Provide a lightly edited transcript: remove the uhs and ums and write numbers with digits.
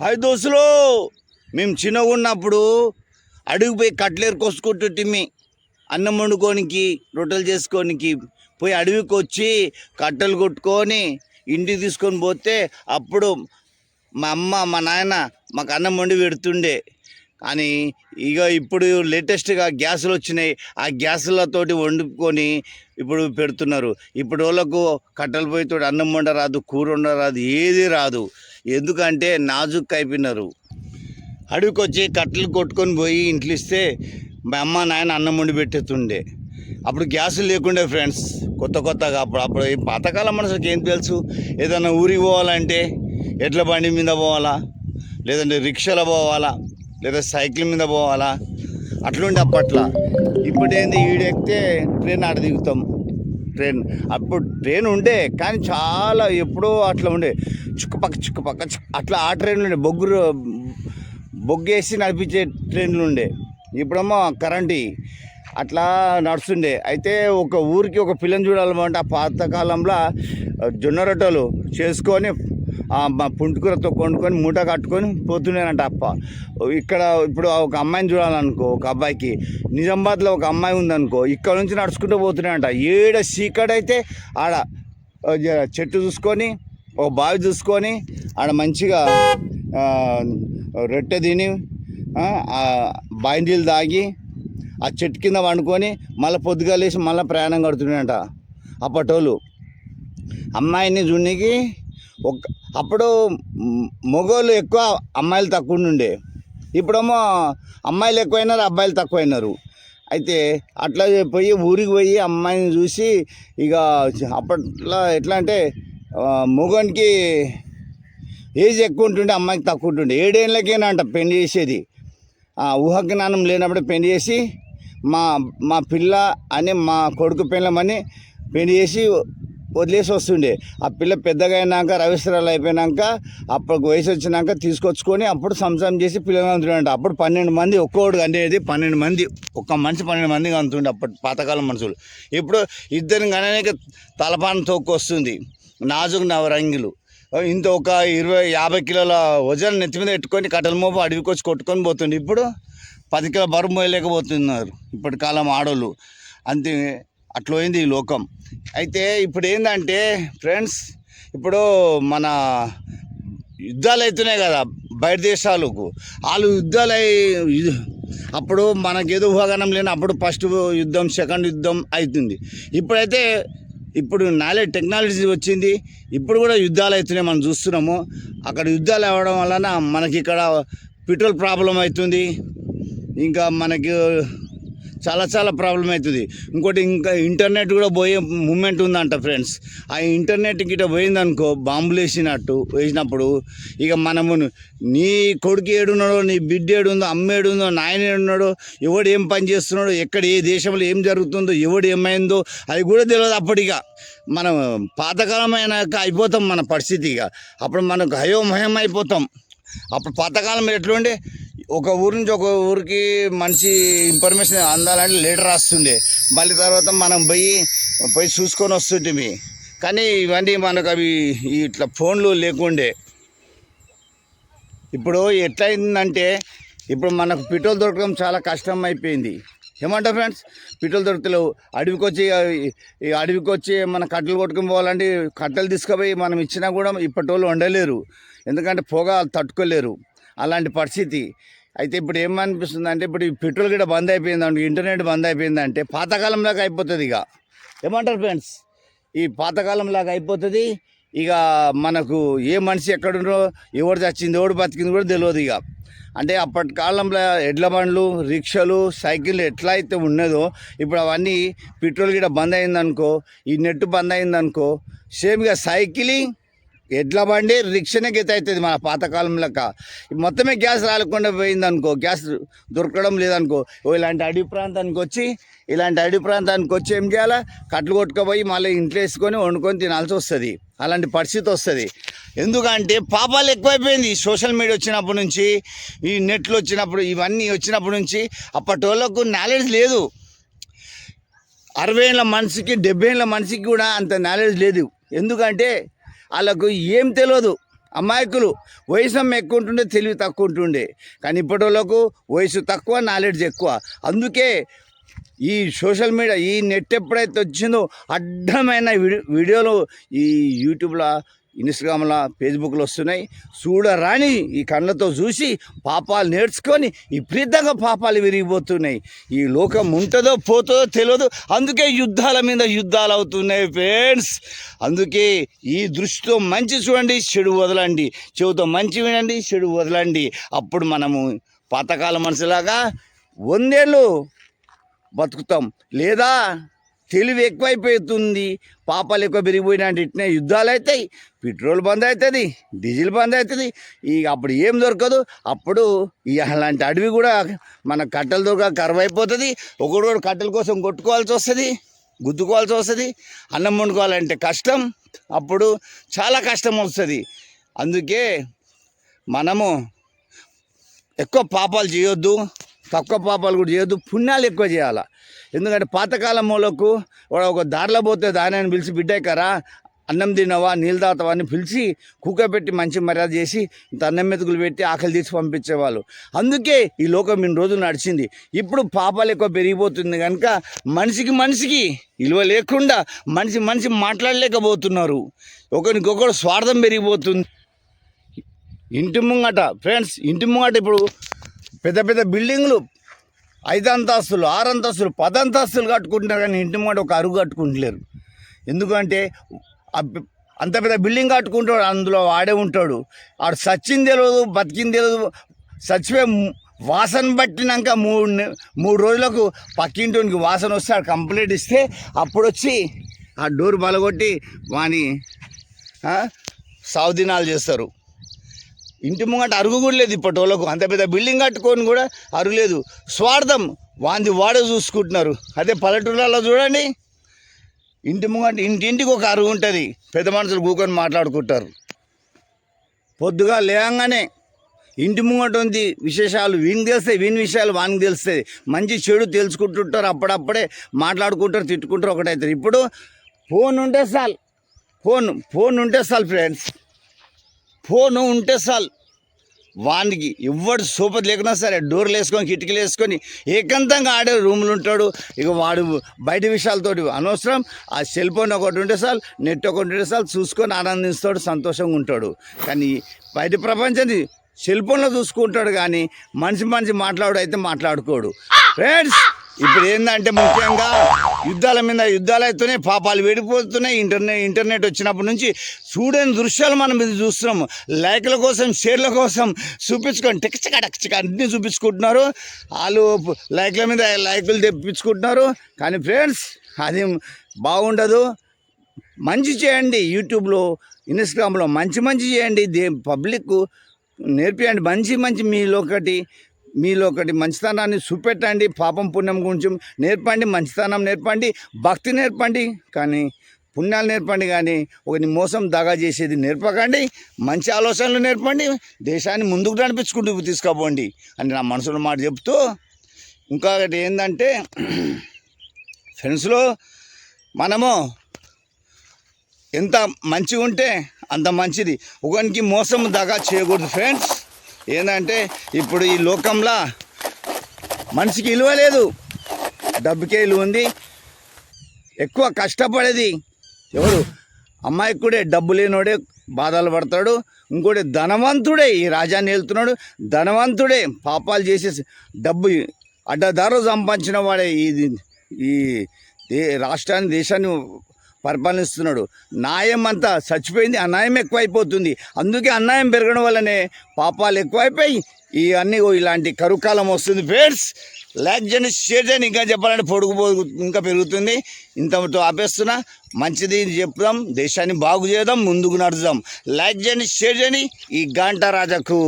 Hi దోస్తులు, మేము చిన్నగా ఉన్నప్పుడు అడుగు పోయి కట్లేరు కోసుకుంటుంటిమి. అన్నం వండుకోనికి, రొట్టెలు చేసుకోనికి పోయి అడవికి వచ్చి కట్టెలు కొట్టుకొని ఇంటికి తీసుకొని పోతే అప్పుడు మా అమ్మ మా నాయన మాకు అన్నం వండి పెడుతుండే. కానీ ఇప్పుడు లేటెస్ట్గా గ్యాసులు వచ్చినాయి. ఆ గ్యాసులతోటి వండుకొని ఇప్పుడు పెడుతున్నారు. ఇప్పుడు వాళ్ళకు కట్టెల పొయ్యితో అన్నం వండరాదు, కూర వండరాదు, ఏది రాదు. ఎందుకంటే నాజుక్ అయిపోయినారు. అడవికి వచ్చి కట్టెలు కొట్టుకొని పోయి ఇంట్లో ఇస్తే మా అమ్మ నాయన అన్నం వండి పెట్టేస్తుండే. అప్పుడు గ్యాసులు లేకుండే ఫ్రెండ్స్, కొత్తగా. అప్పుడు ఈ పాతకాలం మనసుకి ఏం తెలుసు? ఏదైనా ఊరికి పోవాలంటే ఎడ్ల బండి మీద పోవాలా, లేదంటే రిక్షాలో పోవాలా, లేదా సైకిల్ మీద పోవాలా, అట్లుండే అప్పట్లో. ఇప్పుడు ఏంది, ఈడెక్కితే ట్రైన్ ఆడ దిగుతాం. అప్పుడు ట్రైన్ ఉండే, కానీ చాలా ఎప్పుడో అట్లా ఉండే, చుక్కపక్క అట్లా. ఆ ట్రైన్లు ఉండే, బొగ్గేసి నడిపించే ట్రైన్లు ఉండే. ఇప్పుడేమో కరెంటు అట్లా నడుస్తుండే. అయితే ఒక ఊరికి ఒక పిల్లని చూడాలన్నమాట. ఆ పాతకాలంలో జొన్న రొట్టెలు చేసుకొని పుంటుకూరతో వండుకొని మూట కట్టుకొని పోతున్నానంట అప్ప. ఇక్కడ ఇప్పుడు ఒక అమ్మాయిని చూడాలనుకో, ఒక అబ్బాయికి నిజామాబాద్లో ఒక అమ్మాయి ఉందనుకో, ఇక్కడ నుంచి నడుచుకుంటూ పోతున్నాయంట. ఏడ సీకడైతే ఆడ చెట్టు చూసుకొని, ఒక బావి చూసుకొని, ఆడ మంచిగా రొట్టె తిని బావి నీళ్ళు తాగి ఆ చెట్టు కింద వండుకొని మళ్ళీ పొద్దుగా లేచి మళ్ళీ ప్రయాణం కడుతున్నాయంట అప్పటోళ్ళు. అమ్మాయిని చూడడానికి అప్పుడు మగవాళ్ళు ఎక్కువ, అమ్మాయిలు తక్కువ ఉండే. ఇప్పుడేమో అమ్మాయిలు ఎక్కువైనారు, అబ్బాయిలు తక్కువైనారు. అయితే అట్లా పోయి ఊరికి పోయి అమ్మాయిని చూసి అప్పట్లో ఎట్లా అంటే మగవానికి ఏజ్ ఎక్కువ ఉంటుండే, అమ్మాయికి తక్కువ ఉంటుండే. 7 ఏళ్ళకేనా అంట పెళ్లి చేసేది. ఊహజ్ఞానం లేనప్పుడే పెళ్లి చేసి మా పిల్ల అని, మా కొడుకు పిల్లమని పెళ్లి చేసి వదిలేసి వస్తుండే. ఆ పిల్ల పెద్దగా అయినాక, రవిస్త్రాలు అయిపోయినాక, అప్పుడు వయసు వచ్చినాక తీసుకొచ్చుకొని అప్పుడు సంసారం చేసి పిల్లలు అంటుండే. అప్పుడు 12 మంది ఒక్కోడు అనేది, 12 మంది, ఒక్క మనిషి 12 మందిగా అంటుండే అప్పటి పాతకాలం మనుషులు. ఇప్పుడు ఇద్దరిని కనడానికి తలపాన తోక్కు వస్తుంది, నాజుకు నవరంగులు. ఇంత ఒక 20-50 కిలోల వజన్ నెత్తి మీద పెట్టుకొని కట్టెల మోపు అడవికి వచ్చి కొట్టుకొని పోతుండే. ఇప్పుడు 10 కిలో బరువు మోయలేకపోతున్నారు ఇప్పటి కాలం ఆడోళ్ళు. అంతే, అట్లా పోయింది ఈ లోకం. అయితే ఇప్పుడు ఏంటంటే ఫ్రెండ్స్, ఇప్పుడు మన యుద్ధాలు అవుతున్నాయి కదా బయట దేశాలకు. వాళ్ళు యుద్ధాలు అప్పుడు మనకేదో ఊహాగానం లేని, అప్పుడు ఫస్ట్ యుద్ధం, సెకండ్ యుద్ధం అవుతుంది. ఇప్పుడు నాలెడ్జ్, టెక్నాలజీ వచ్చింది. ఇప్పుడు కూడా యుద్ధాలు అవుతున్నాయి, మనం చూస్తున్నాము. అక్కడ యుద్ధాలు అవ్వడం వలన మనకి ఇక్కడ పెట్రోల్ ప్రాబ్లం అవుతుంది, ఇంకా మనకి చాలా ప్రాబ్లం అవుతుంది. ఇంకా ఇంటర్నెట్ కూడా పోయే మూమెంట్ ఉందంట ఫ్రెండ్స్. ఆ ఇంటర్నెట్ గిట్ట పోయిందనుకో, బాంబులు వేసినప్పుడు మనము నీ కొడుకు ఏడున్నాడో, నీ బిడ్డ ఏడుందో, అమ్మ ఏడుందో, నాయన ఏడున్నాడో, ఎవడు ఏం పని చేస్తున్నాడో, ఎక్కడ ఏ దేశంలో ఏం జరుగుతుందో, ఎవడు ఏమైందో అది కూడా తెలియదు. అప్పటిగా మనం పాతకాలమైనాక అయిపోతాం మన పరిస్థితి. అప్పుడు మనకు హయోమయం అయిపోతాం. అప్పుడు పాతకాలం ఎట్లుండే, ఒక ఊరి నుంచి ఒక ఊరికి మంచి ఇన్ఫర్మేషన్ అందాలంటే లెటర్ రాస్తుండే, మళ్ళీ తర్వాత మనం పోయి చూసుకొని వస్తుంటే. కానీ ఇవన్నీ మనకు ఇట్లా ఫోన్లు లేకుండే. ఇప్పుడు ఎట్లయిందంటే, ఇప్పుడు మనకు పెట్రోల్ దొరకడం చాలా కష్టం అయిపోయింది. ఏమంటారు ఫ్రెండ్స్? పెట్రోల్ దొరకలేవు. అడవికి వచ్చి మన కట్టెలు కొట్టుకుని పోవాలంటే కట్టెలు తీసుకుపోయి మనం ఇచ్చినా కూడా ఇప్పటి వాళ్ళు వండలేరు, ఎందుకంటే పొగ తట్టుకోలేరు. అలాంటి పరిస్థితి. అయితే ఇప్పుడు ఏమనిపిస్తుంది అంటే, ఇప్పుడు ఈ పెట్రోల్ కూడా బంద్ అయిపోయిందంటే, ఇంటర్నెట్ బంద్ అయిపోయిందంటే పాతకాలంలాగా అయిపోతుంది. ఏమంటారు ఫ్రెండ్స్? ఈ పాతకాలంలాగా అయిపోతుంది. మనకు ఏ మనిషి ఎక్కడుండో, ఎవరు చచ్చింది, ఎవడు బతికింది కూడా తెలియదు. అంటే అప్పటి కాలంలో ఎడ్ల బండ్లు, రిక్షాలు, సైకిళ్ళు ఎట్లా అయితే ఉన్నదో, ఇప్పుడు అవన్నీ పెట్రోల్ కూడా బంద్ అయిందనుకో, ఈ నెట్ బంద్ అయిందనుకో, సేమ్గా సైకిలింగ్, ఎడ్ల బండి, రిక్షానే గీత అవుతుంది మన పాతకాలం లెక్క. మొత్తమే గ్యాస్ రాలేకుండా పోయిందనుకో, గ్యాస్ దొరకడం లేదనుకో, ఇలాంటి అడవి ప్రాంతానికి వచ్చి ఏం చేయాలా, కట్లు కొట్టుకుపోయి మళ్ళీ ఇంట్లో వేసుకొని వండుకొని తినాల్సి వస్తుంది. అలాంటి పరిస్థితి వస్తుంది. ఎందుకంటే పాపాలు ఎక్కువైపోయింది. సోషల్ మీడియా వచ్చినప్పటి నుంచి, ఈ నెట్లు వచ్చినప్పుడు, ఇవన్నీ వచ్చినప్పటి నుంచి అప్పటి వాళ్ళకు నాలెడ్జ్ లేదు. 60 ఏళ్ళ మనిషికి, 70 ఏళ్ళ మనిషికి కూడా అంత నాలెడ్జ్ లేదు. ఎందుకంటే వాళ్ళకు ఏం తెలియదు. అమాయకులు. వయసు ఎక్కువ ఉంటుండే, తెలివి తక్కువ ఉంటుండే. కానీ ఇప్పటి వాళ్ళకు వయసు తక్కువ, నాలెడ్జ్ ఎక్కువ. అందుకే ఈ సోషల్ మీడియా, ఈ నెట్ ఎప్పుడైతే వచ్చిందో అడ్డమైన వీడియోలు ఈ యూట్యూబ్లో, ఇన్స్టాగ్రామ్లో, ఫేస్బుక్లో వస్తున్నాయి. చూడరాని ఈ కళ్ళతో చూసి పాపాలు నేర్చుకొని విపరీతంగా పాపాలు విరిగిపోతున్నాయి. ఈ లోకం ఉంటుందో పోతుందో తెలియదు. అందుకే యుద్ధాల మీద యుద్ధాలు అవుతున్నాయి ఫ్రెండ్స్. అందుకే ఈ దృష్టితో మంచి చూడండి, చెడు వదలండి. చెవుతో మంచి వినండి, చెడు వదలండి. అప్పుడు మనము పాతకాల మనుషులాగా 100 ఏళ్ళు బతుకుతాం. లేదా తెలివి ఎక్కువైపోతుంది, పాపాలు ఎక్కువ పెరిగిపోయినా అంటే ఇట్నే యుద్ధాలు అవుతాయి, పెట్రోల్ బంద్ అవుతుంది, డీజిల్ బంద్ అవుతుంది. ఇక అప్పుడు ఏం దొరకదు. అప్పుడు అలాంటి అడవి కూడా మన కట్టెలు దొరక కరువు అయిపోతుంది. ఒకడు కట్టెల కోసం కొట్టుకోవాల్సి వస్తుంది, గుద్దుకోవాల్సి వస్తుంది. అన్నం వండుకోవాలంటే కష్టం, అప్పుడు చాలా కష్టం వస్తుంది. అందుకే మనము ఎక్కువ పాపాలు చేయొద్దు, తక్కువ పాపాలు కూడా చేయొద్దు, పుణ్యాలు ఎక్కువ చేయాలి. ఎందుకంటే పాతకాలం మూలకు ఒక దారిలో పోతే దాని పిలిచి బిడ్డకరా అన్నం తినవా, నీళ్ళు తాగుతావా అని పిలిచి కూకబెట్టి మంచి మర్యాద చేసి ఇంత అన్నం మెతుకులు పెట్టి ఆకలి తీసి పంపించేవాళ్ళు. అందుకే ఈ లోకం ఇన్ని రోజులు నడిచింది. ఇప్పుడు పాపాలు ఎక్కువ పెరిగిపోతుంది కనుక మనిషికి విలువ లేకుండా మనిషి మాట్లాడలేకపోతున్నారు. ఒకరికొకరు స్వార్థం పెరిగిపోతుంది. ఇంటి ముంగట ఫ్రెండ్స్, ఇంటి ముంగట ఇప్పుడు పెద్ద పెద్ద బిల్డింగ్లు 5 అంతస్తులు, 6 అంతస్తులు, 10 అంతస్తులు కట్టుకుంటున్నారు. కానీ ఇంటి ముంగట ఒక అరుగు కట్టుకుంటలేరు. ఎందుకంటే అంత పెద్ద బిల్డింగ్ కట్టుకుంటాడు, అందులో వాడే ఉంటాడు. ఆడు సచ్చింది తెలియదు, బతికింది తెలియదు. చచ్చిపోయి వాసన పట్టినాక 3 రోజులకు పక్కింటికి వాసన వస్తే ఆడు కంప్లైంట్ ఇస్తే అప్పుడు వచ్చి ఆ డోర్ బలగొట్టి వాని సావుదినాలు చేస్తారు. ఇంటి ముంగట అరుగు కూడా లేదు ఇప్పటి వాళ్ళకు. అంత పెద్ద బిల్డింగ్ కట్టుకొని కూడా అరుగు లేదు. స్వార్థం, వాడే చూసుకుంటున్నారు. అదే పల్లెటూళ్ళలో చూడండి, ఇంటి ముంగట ఇంటింటికి ఒక అరుగు ఉంటుంది. పెద్ద మనుషులు కూకొని మాట్లాడుకుంటారు. పొద్దుగా లేయంగానే ఇంటి ముంగట ఉంది విశేషాలు వీనికి తెలుస్తాయి, వీని విషయాలు వానికి తెలుస్తాయి. మంచి చెడు తెలుసుకుంటుంటారు. అప్పుడప్పుడే మాట్లాడుకుంటారు, తిట్టుకుంటారు, ఒకటవుతారు. ఇప్పుడు ఫోన్ ఉంటే చాలు, ఫోన్ ఉంటే చాలు ఫ్రెండ్స్. ఫోను ఉంటే చాలు, వానికి ఎవడు సోపతి లేకున్నా సరే డోర్లు వేసుకొని కిటికీలు వేసుకొని ఏకాంతంగా ఆడే రూమ్లు ఉంటాడు. ఇక వాడు బయట విషయాలతోటి అనవసరం. ఆ సెల్ ఫోన్ ఒకటి ఉంటే చాలు, నెట్ ఒకటి ఉంటే చాలు, చూసుకొని ఆనందిస్తాడు, సంతోషంగా ఉంటాడు. కానీ బయట ప్రపంచాన్ని సెల్ ఫోన్లో చూసుకుంటాడు, కానీ మనిషి మాట్లాడు అయితే మాట్లాడుకోడు ఫ్రెండ్స్. ఇప్పుడు ఏంటంటే ముఖ్యంగా యుద్ధాల మీద యుద్ధాలు అవుతున్నాయి, పాపాలు వేడిపోతున్నాయి. ఇంటర్నెట్ వచ్చినప్పటి నుంచి చూడని దృశ్యాలు మనం ఇది చూస్తున్నాము. లైక్ల కోసం, షేర్ల కోసం చూపించుకొని టిక్చక అన్నీ చూపించుకుంటున్నారు. వాళ్ళు లైక్ల మీద లైకులు తెప్పించుకుంటున్నారు. కానీ ఫ్రెండ్స్ అది బాగుండదు. మంచి చేయండి, యూట్యూబ్లో, ఇన్స్టాగ్రామ్లో మంచి చేయండి. పబ్లిక్ నేర్పియండి మంచి మీలో ఒకటి మంచితనాన్ని చూపెట్టండి. పాపం పుణ్యం గురించి నేర్పండి, మంచితనం నేర్పండి, భక్తి నేర్పండి, కానీ పుణ్యాలు నేర్పండి. కానీ ఒకరిని మోసం దగా చేసేది నేర్పకండి. మంచి ఆలోచనలు నేర్పండి, దేశాన్ని ముందుకు నడిపించుకుంటూ తీసుకుపోండి అని నా మనసులో మాట చెప్తూ, ఇంకొకటి ఏంటంటే ఫ్రెండ్స్లో మనము ఎంత మంచిగా ఉంటే అంత మంచిది. ఒకరికి మోసం దగా చేయకూడదు ఫ్రెండ్స్. ఏంటంటే ఇప్పుడు ఈ లోకంలో మనిషికి విలువ లేదు, డబ్బుకే విలువ ఉంది. ఎక్కువ కష్టపడేది ఎవరు? అమాయకుడే, డబ్బు లేనోడే బాధలు పడతాడు. ఇంకోటి ధనవంతుడే ఈ రాజ్యాన్ని వెళ్తున్నాడు, ధనవంతుడే పాపాలు చేసేసి డబ్బు అడ్డదారు సంపాదించిన వాడే ఈ రాష్ట్రాన్ని, దేశాన్ని పరిపాలిస్తున్నాడు. న్యాయం అంతా చచ్చిపోయింది, అన్యాయం ఎక్కువైపోతుంది. అందుకే అన్యాయం పెరగడం వల్లనే పాపాలు ఎక్కువైపోయి ఇవన్నీ ఇలాంటి కరుకాలం వస్తుంది ఫ్రెండ్స్. లైక్ చేయండి, షేర్ చేయండి. ఇంకా చెప్పాలంటే పొడుగు ఇంకా పెరుగుతుంది. ఇంతతో ఆపేస్తున్నా. మంచిది చెప్దాం, దేశాన్ని బాగు చేద్దాం, ముందుకు నడుద్దాం. లైక్ చేయండి, షేర్ చేయండి. ఈ గంట రాజాకు